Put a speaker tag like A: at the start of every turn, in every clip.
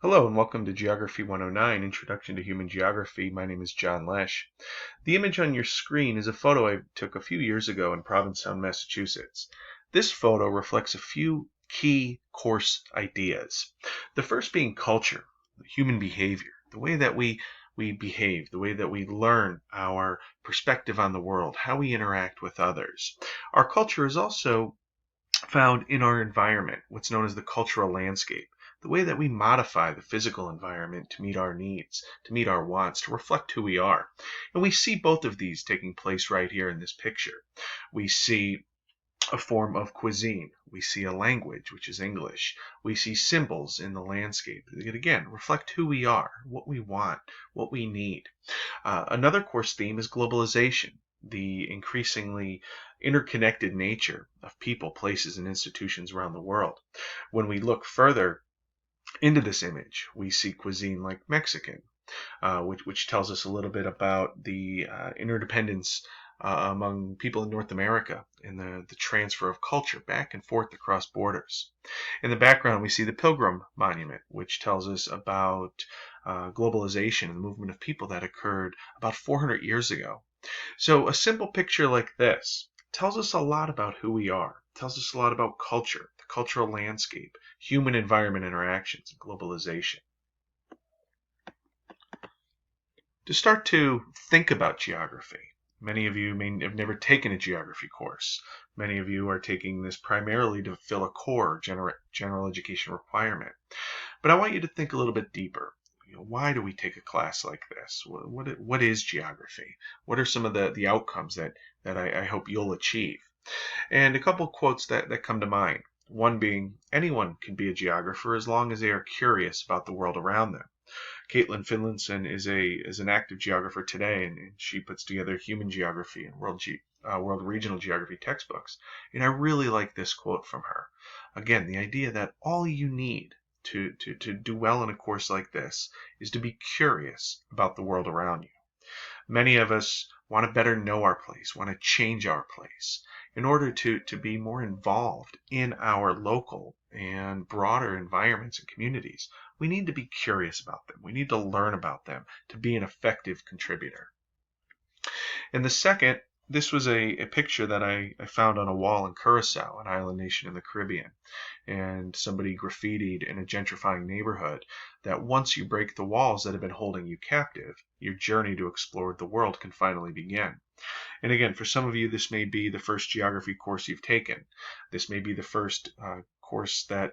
A: Hello and welcome to Geography 109, Introduction to Human Geography. My name is John Lesh. The image on your screen is a photo I took a few years ago in Provincetown, Massachusetts. This photo reflects a few key course ideas. The first being culture, human behavior, the way that we behave, the way that we learn our perspective on the world, how we interact with others. Our culture is also found in our environment, what's known as the cultural landscape, the way that we modify the physical environment to meet our needs, to meet our wants, to reflect who we are. And we see both of these taking place right here in this picture. We see a form of cuisine. We see a language, which is English. We see symbols in the landscape that, again, reflect who we are, what we want, what we need. Another course theme is globalization, the increasingly interconnected nature of people, places, and institutions around the world. When we look further into this image, we see cuisine like Mexican, which tells us a little bit about the interdependence among people in North America and the transfer of culture back and forth across borders. In the background, we see the Pilgrim Monument, which tells us about globalization and the movement of people that occurred about 400 years ago. So a simple picture like this tells us a lot about who we are, tells us a lot about culture, the cultural landscape, human environment interactions, and globalization. To start to think about geography, many of you may have never taken a geography course. Many of you are taking this primarily to fill a core general education requirement. But I want you to think a little bit deeper. Why do we take a class like this? What is geography? What are some of the outcomes that I hope you'll achieve? And a couple quotes that come to mind. One being, anyone can be a geographer as long as they are curious about the world around them. Caitlin Finlinson is an active geographer today, and she puts together human geography and world regional geography textbooks. And I really like this quote from her. Again, the idea that all you need to do well in a course like this is to be curious about the world around you. Many of us want to better know our place, want to change our place. In order to be more involved in our local and broader environments and communities, we need to be curious about them. We need to learn about them to be an effective contributor. And the second, this was a picture that I found on a wall in Curacao, an island nation in the Caribbean. And somebody graffitied in a gentrifying neighborhood that once you break the walls that have been holding you captive, your journey to explore the world can finally begin. And again, for some of you, this may be the first geography course you've taken. This may be the first course that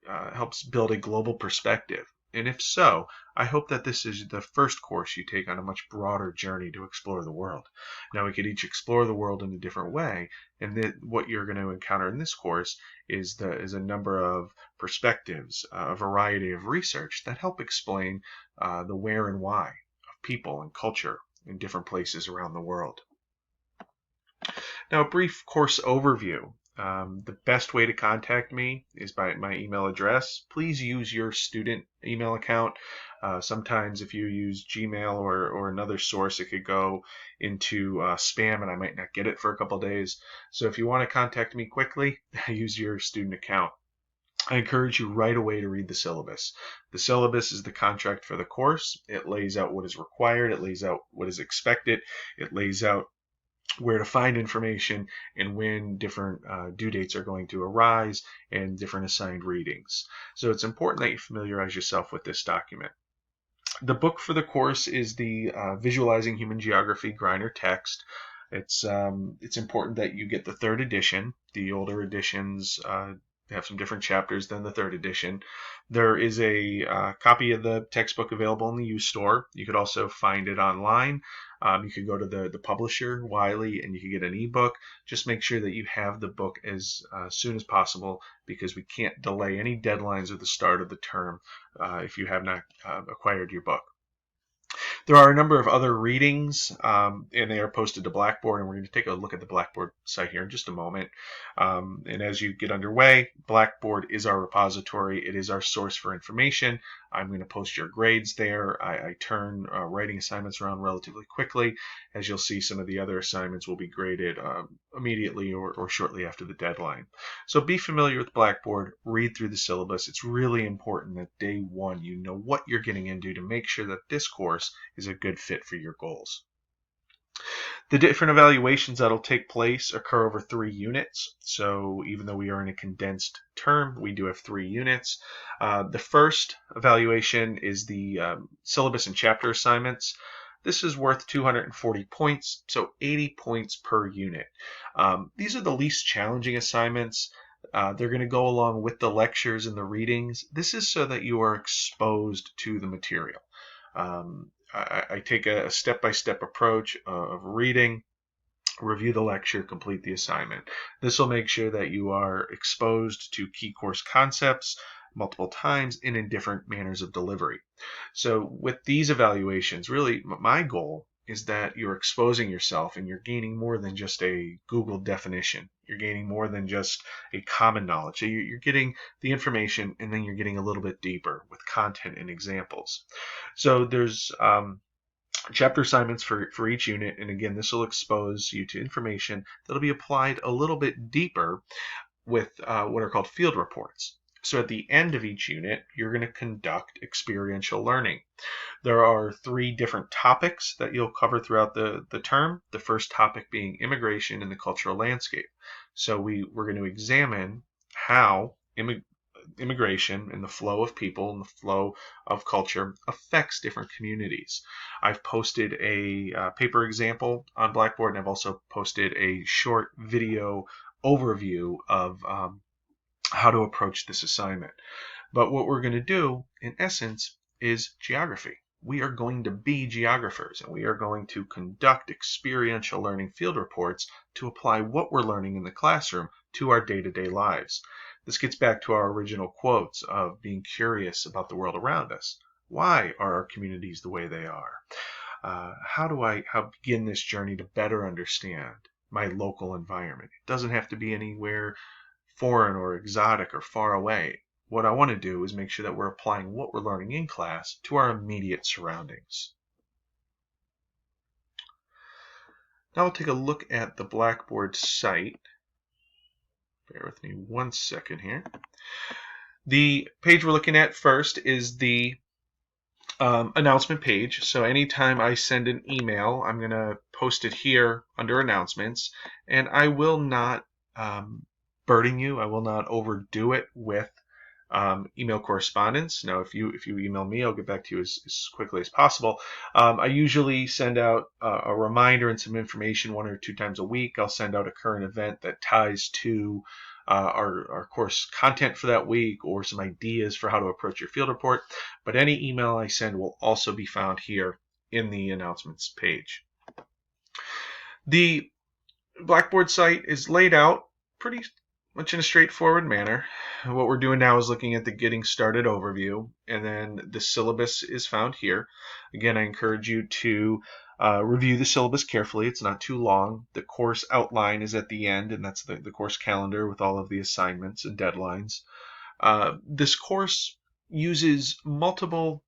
A: helps build a global perspective. And if so, I hope that this is the first course you take on a much broader journey to explore the world. Now, we could each explore the world in a different way, and what you're going to encounter in this course is a number of perspectives, a variety of research that help explain the where and why of people and culture in different places around the world. Now, a brief course overview. The best way to contact me is by my email address. Please use your student email account. Sometimes if you use Gmail or another source, it could go into spam and I might not get it for a couple days. So if you want to contact me quickly, use your student account. I encourage you right away to read the syllabus. The syllabus is the contract for the course. It lays out what is required. It lays out what is expected. It lays out where to find information and when different due dates are going to arise and different assigned readings. So it's important that you familiarize yourself with this document. The book for the course is the Visualizing Human Geography Griner text. It's important that you get the third edition. The older editions have some different chapters than the third edition. There is a copy of the textbook available in the used store. You could also find it online. You could go to the publisher, Wiley, and you can get an ebook. Just make sure that you have the book as soon as possible because we can't delay any deadlines at the start of the term if you have not acquired your book. There are a number of other readings, and they are posted to Blackboard, and we're going to take a look at the Blackboard site here in just a moment. And as you get underway, Blackboard is our repository. It is our source for information. I'm going to post your grades there. I turn writing assignments around relatively quickly. As you'll see, some of the other assignments will be graded immediately or shortly after the deadline. So be familiar with Blackboard, read through the syllabus. It's really important that day one you know what you're getting into to make sure that this course is a good fit for your goals. The different evaluations that'll take place occur over 3 units. So even though we are in a condensed term, we do have 3 units. The first evaluation is the syllabus and chapter assignments. This is worth 240 points, so 80 points per unit. These are the least challenging assignments. They're going to go along with the lectures and the readings. This is so that you are exposed to the material. I take a step-by-step approach of reading, review the lecture, complete the assignment. This will make sure that you are exposed to key course concepts multiple times and in different manners of delivery. So with these evaluations, really my goal is that you're exposing yourself and you're gaining more than just a Google definition. You're gaining more than just a common knowledge. So you're getting the information and then you're getting a little bit deeper with content and examples. So there's chapter assignments for each unit, and again, this will expose you to information that'll be applied a little bit deeper with what are called field reports. So at the end of each unit, you're going to conduct experiential learning. There are 3 different topics that you'll cover throughout the term. The first topic being immigration and the cultural landscape. So we're going to examine how immigration and the flow of people and the flow of culture affects different communities. I've posted a paper example on Blackboard, and I've also posted a short video overview of how to approach this assignment. But what we're going to do, in essence, is geography. We are going to be geographers, and we are going to conduct experiential learning field reports to apply what we're learning in the classroom to our day-to-day lives. This gets back to our original quotes of being curious about the world around us. Why are our communities the way they are? How do I begin this journey to better understand my local environment? It doesn't have to be anywhere foreign or exotic or far away. What I want to do is make sure that we're applying what we're learning in class to our immediate surroundings. Now we'll take a look at the Blackboard site. Bear with me one second here. The page we're looking at first is the announcement page. So anytime I send an email, I'm going to post it here under announcements, and I will not burden you. I will not overdo it with email correspondence. Now, if you email me, I'll get back to you as quickly as possible. I usually send out a reminder and some information 1 or 2 times a week. I'll send out a current event that ties to our course content for that week or some ideas for how to approach your field report. But any email I send will also be found here in the announcements page. The Blackboard site is laid out pretty much in a straightforward manner. What we're doing now is looking at the Getting Started overview, and then the syllabus is found here. Again, I encourage you to review the syllabus carefully. It's not too long. The course outline is at the end, and that's the course calendar with all of the assignments and deadlines. This course uses multiple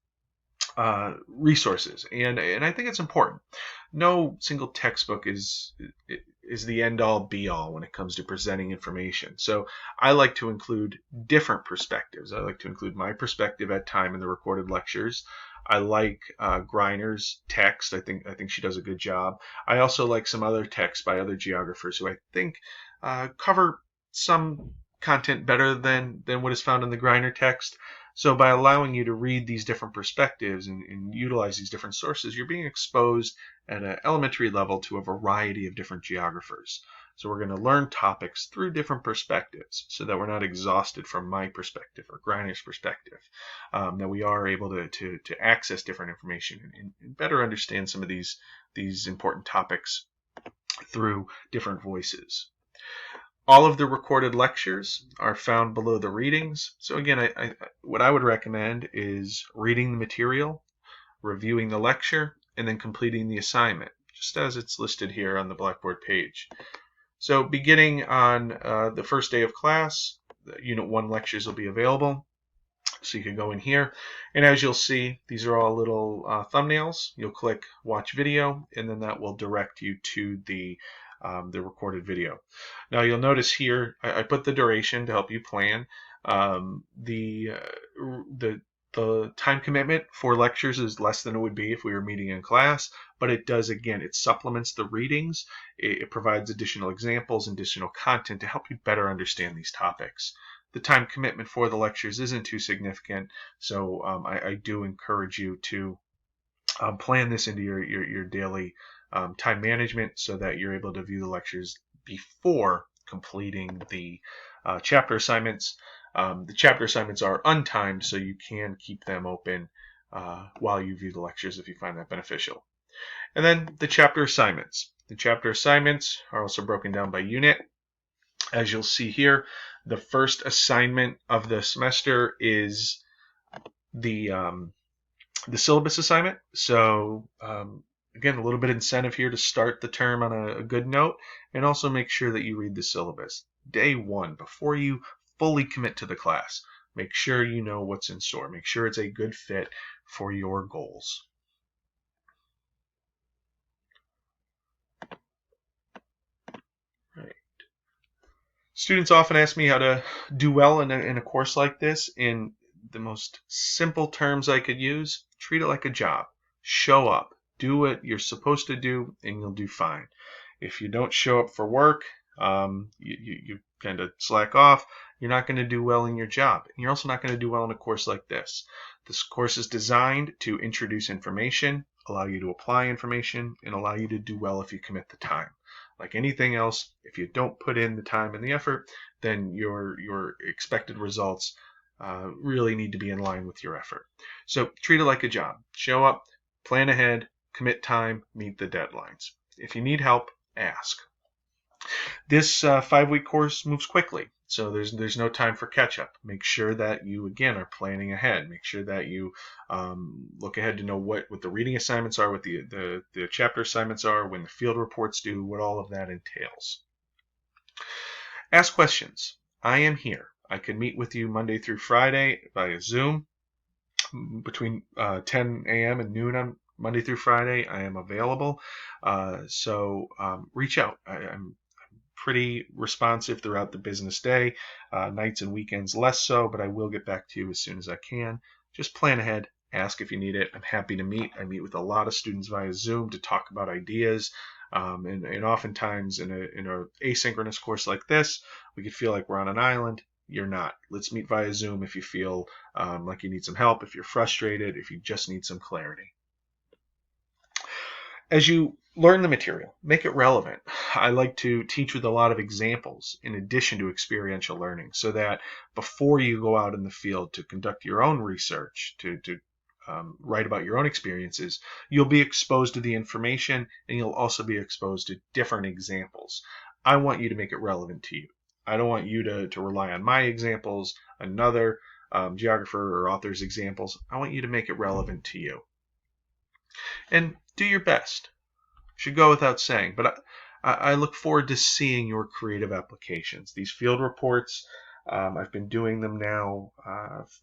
A: resources, and I think it's important. No single textbook is the end-all be-all when it comes to presenting information. So I like to include different perspectives. I like to include my perspective at time in the recorded lectures. I like Griner's text. I think she does a good job. I also like some other texts by other geographers who I think cover some content better than what is found in the Griner text. So by allowing you to read these different perspectives and utilize these different sources, you're being exposed at an elementary level to a variety of different geographers. So we're going to learn topics through different perspectives so that we're not exhausted from my perspective or Griner's perspective, that we are able to access different information and better understand some of these important topics through different voices. All of the recorded lectures are found below the readings. So again, what I would recommend is reading the material, reviewing the lecture, and then completing the assignment, just as it's listed here on the Blackboard page. So beginning on the first day of class, the Unit 1 lectures will be available. So you can go in here, and as you'll see, these are all little thumbnails. You'll click watch video, and then that will direct you to the recorded video. Now you'll notice here I put the duration to help you plan. The time commitment for lectures is less than it would be if we were meeting in class, but it does, again, it supplements the readings. It provides additional examples and additional content to help you better understand these topics. The time commitment for the lectures isn't too significant, so I do encourage you to plan this into your daily time management so that you're able to view the lectures before completing the chapter assignments. The chapter assignments are untimed, so you can keep them open while you view the lectures if you find that beneficial. And then the chapter assignments. The chapter assignments are also broken down by unit. As you'll see here, the first assignment of the semester is the syllabus assignment. So again, a little bit of incentive here to start the term on a good note, and also make sure that you read the syllabus. Day one, before you fully commit to the class, make sure you know what's in store. Make sure it's a good fit for your goals. Right. Students often ask me how to do well in a course like this. In the most simple terms I could use, treat it like a job. Show up. Do what you're supposed to do, and you'll do fine. If you don't show up for work, you kind of slack off, you're not going to do well in your job. And you're also not going to do well in a course like this. This course is designed to introduce information, allow you to apply information, and allow you to do well if you commit the time. Like anything else, if you don't put in the time and the effort, then your expected results really need to be in line with your effort. So treat it like a job. Show up, plan ahead, commit time, meet the deadlines. If you need help, ask. This 5-week course moves quickly, so there's no time for catch up. Make sure that you, again, are planning ahead. Make sure that you look ahead to know what the reading assignments are, what the chapter assignments are, when the field reports due, what all of that entails. Ask questions. I am here. I can meet with you Monday through Friday via Zoom between 10 a.m. and noon on Monday through Friday. I am available, so reach out. I'm pretty responsive throughout the business day, nights and weekends less so, but I will get back to you as soon as I can. Just plan ahead, ask if you need it. I'm happy to meet. I meet with a lot of students via Zoom to talk about ideas, and oftentimes in an asynchronous course like this, we could feel like we're on an island. You're not. Let's meet via Zoom if you feel like you need some help, if you're frustrated, if you just need some clarity. As you learn the material, make it relevant. I like to teach with a lot of examples in addition to experiential learning, so that before you go out in the field to conduct your own research, to write about your own experiences, you'll be exposed to the information, and you'll also be exposed to different examples. I want you to make it relevant to you. I don't want you to rely on my examples, another geographer or author's examples. I want you to make it relevant to you. And do your best. Should go without saying, but I look forward to seeing your creative applications. These field reports, I've been doing them now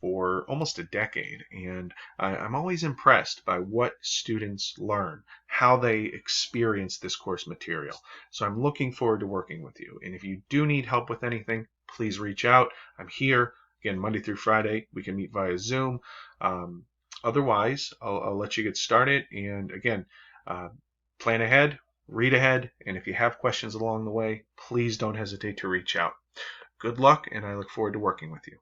A: for almost a decade, and I'm always impressed by what students learn, how they experience this course material. So I'm looking forward to working with you. And if you do need help with anything, please reach out. I'm here, again, Monday through Friday. We can meet via Zoom. Otherwise, I'll let you get started. And again, plan ahead, read ahead, and if you have questions along the way, please don't hesitate to reach out. Good luck, and I look forward to working with you.